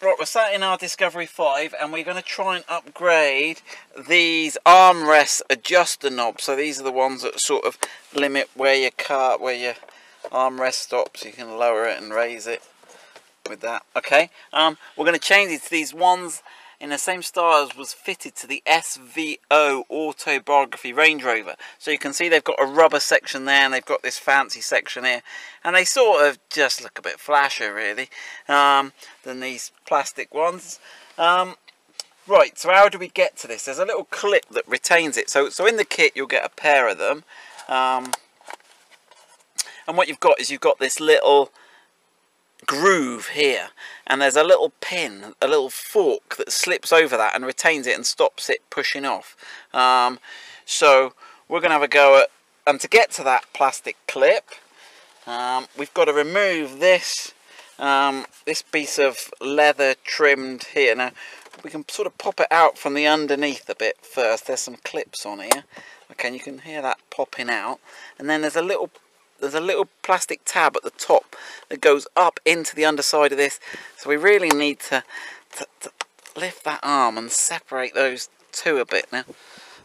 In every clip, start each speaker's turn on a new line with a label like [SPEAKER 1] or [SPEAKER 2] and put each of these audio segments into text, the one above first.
[SPEAKER 1] Right, we're sat in our Discovery 5 and we're going to try and upgrade these armrest adjuster knobs. So these are the ones that sort of limit where your armrest stops. You can lower it and raise it with that. Okay, we're going to change it to these ones in the same style as was fitted to the SVO Autobiography Range Rover. So you can see they've got a rubber section there and they've got this fancy section here, and they sort of just look a bit flashier really than these plastic ones. Right, so how do we get to this? There's a little clip that retains it. So in the kit you'll get a pair of them, and what you've got is you've got this little groove here, and there's a little pin, a little fork that slips over that and retains it and stops it pushing off. So we're going to have a go at, and to get to that plastic clip, we've got to remove this this piece of leather trimmed here. Now we can sort of pop it out from the underneath a bit first. There's some clips on here, okay, and you can hear that popping out, and then there's a little plastic tab at the top that goes up into the underside of this. So we really need to lift that arm and separate those two a bit. Now,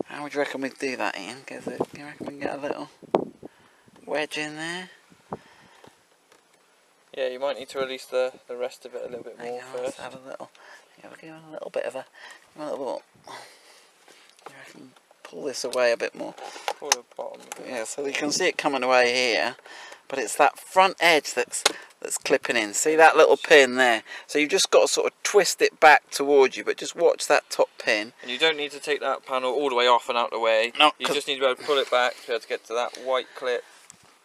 [SPEAKER 1] how would you reckon we do that, Ian? Do you reckon we can get a little wedge in there?
[SPEAKER 2] Yeah, you might need to release the rest of it a little bit more first.
[SPEAKER 1] Let's have a little, yeah, we'll give it a little bit of a little, you reckon, pull this away a bit more.
[SPEAKER 2] Pull the bottom of it.
[SPEAKER 1] Yeah, so you can see it coming away here, but it's that front edge that's clipping in. See that little pin there? So you've just got to sort of twist it back towards you, but just watch that top pin.
[SPEAKER 2] And you don't need to take that panel all the way off and out the way.
[SPEAKER 1] No,
[SPEAKER 2] you just need to be able to pull it back to be able to get to that white clip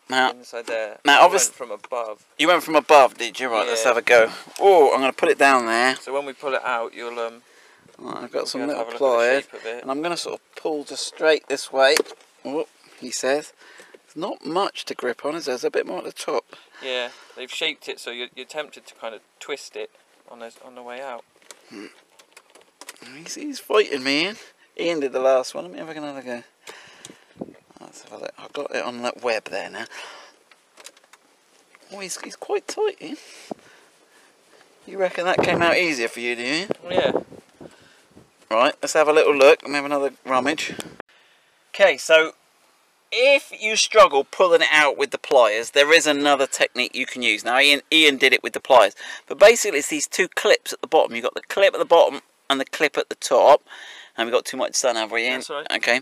[SPEAKER 2] inside there.
[SPEAKER 1] Now, obviously,
[SPEAKER 2] from above.
[SPEAKER 1] You went from above, did you? Right, yeah. Let's have a go. Oh, I'm going to put it down there.
[SPEAKER 2] So when we pull it out, you'll
[SPEAKER 1] Right, I've got some little pliers, and I'm going to sort of pull just straight this way. Oh, he says. There's not much to grip on, is there? There's a bit more at the top.
[SPEAKER 2] Yeah, they've shaped it so you're tempted to kind of twist it on the way out.
[SPEAKER 1] He's fighting me, Ian. Ian did the last one. Let me have another go. Let's have a look. I've got it on that web there now. Oh, he's quite tight, Ian. You reckon that came out easier for you, do you?
[SPEAKER 2] Yeah.
[SPEAKER 1] Right, let's have a little look. Let me have another rummage. Okay, so if you struggle pulling it out with the pliers, there is another technique you can use. Now, Ian did it with the pliers, but basically it's these two clips at the bottom. You've got the clip at the bottom and the clip at the top. And we've got too much sun, have we, Ian?
[SPEAKER 2] That's right.
[SPEAKER 1] Okay.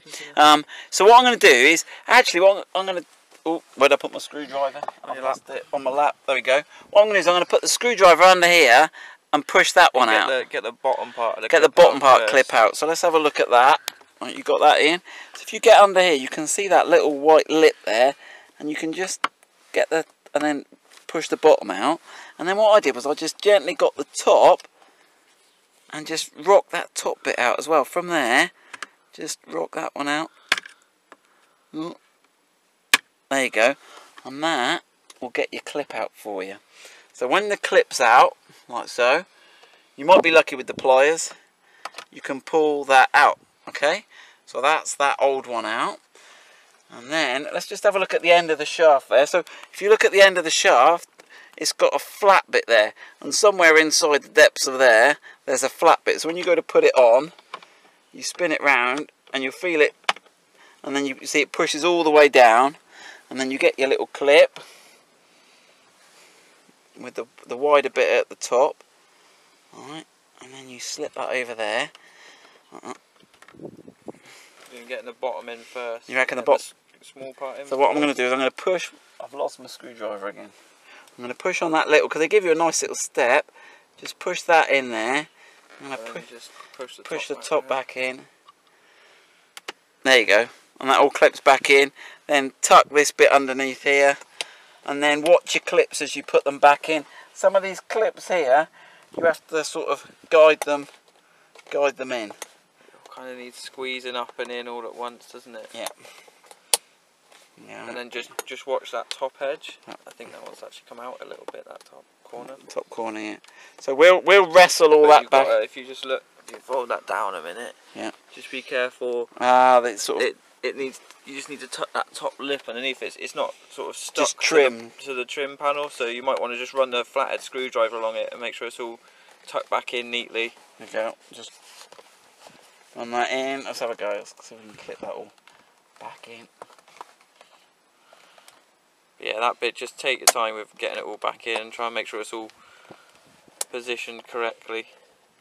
[SPEAKER 1] So what I'm going to do is, actually, what I'm going to... Oh, where'd I put my screwdriver? I've lost it on my lap. There we go. What I'm going to do is I'm going to put the screwdriver under here and push that one out.
[SPEAKER 2] Get the bottom part of the
[SPEAKER 1] clip out. Get the bottom part clip out. So let's have a look at that. Right, you got that, Ian? So if you get under here, you can see that little white lip there, and you can just get the... and then push the bottom out. And then what I did was I just gently got the top and just rock that top bit out as well. From there, just rock that one out. Ooh. There you go. And that will get your clip out for you. So when the clip's out, like so, you might be lucky with the pliers, you can pull that out, okay? So that's that old one out. And then, let's just have a look at the end of the shaft there. So if you look at the end of the shaft, it's got a flat bit there, and somewhere inside the depths of there, there's a flat bit. So when you go to put it on, you spin it round, and you'll feel it, and then you see it pushes all the way down, and then you get your little clip with the wider bit at the top. Alright, and then you slip that over there.
[SPEAKER 2] You're getting the bottom in first.
[SPEAKER 1] You reckon the bottom?
[SPEAKER 2] Small part in.
[SPEAKER 1] So what I'm going to do is I'm going to push. I've lost my screwdriver again. I'm going to push on that little, because they give you a nice little step. Just push that in there. I'm going to push the top back in. There you go. And that all clips back in. Then tuck this bit underneath here. And then watch your clips as you put them back in. Some of these clips here, you have to sort of guide them in.
[SPEAKER 2] It kind of needs squeezing up and in all at once, doesn't it?
[SPEAKER 1] Yeah. Yeah.
[SPEAKER 2] And then just watch that top edge. I think that one's actually come out a little bit, that top corner.
[SPEAKER 1] Top corner, yeah. So we'll wrestle all that back.
[SPEAKER 2] If you just look, you fold that down a minute.
[SPEAKER 1] Yeah.
[SPEAKER 2] Just be careful.
[SPEAKER 1] They sort of.
[SPEAKER 2] It needs. You just need to tuck that top lip underneath it. It's not sort of stuck
[SPEAKER 1] just trim
[SPEAKER 2] to the trim panel. So you might want to just run the flathead screwdriver along it and make sure it's all tuck back in neatly.
[SPEAKER 1] There you go. Just run that in. Let's have a go. Let's see if we can clip that all back in.
[SPEAKER 2] Yeah, that bit, just take your time with getting it all back in and try and make sure it's all positioned correctly.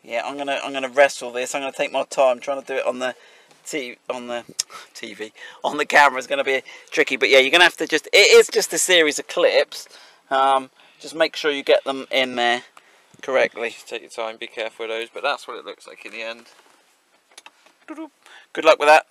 [SPEAKER 1] Yeah, I'm gonna wrestle this. I'm gonna take my time trying to do it on the TV. On the camera is gonna be tricky, but yeah, you're gonna have to just. It is just a series of clips. Just make sure you get them in there correctly.
[SPEAKER 2] Just take your time, be careful with those. But that's what it looks like in the end.
[SPEAKER 1] Good luck with that.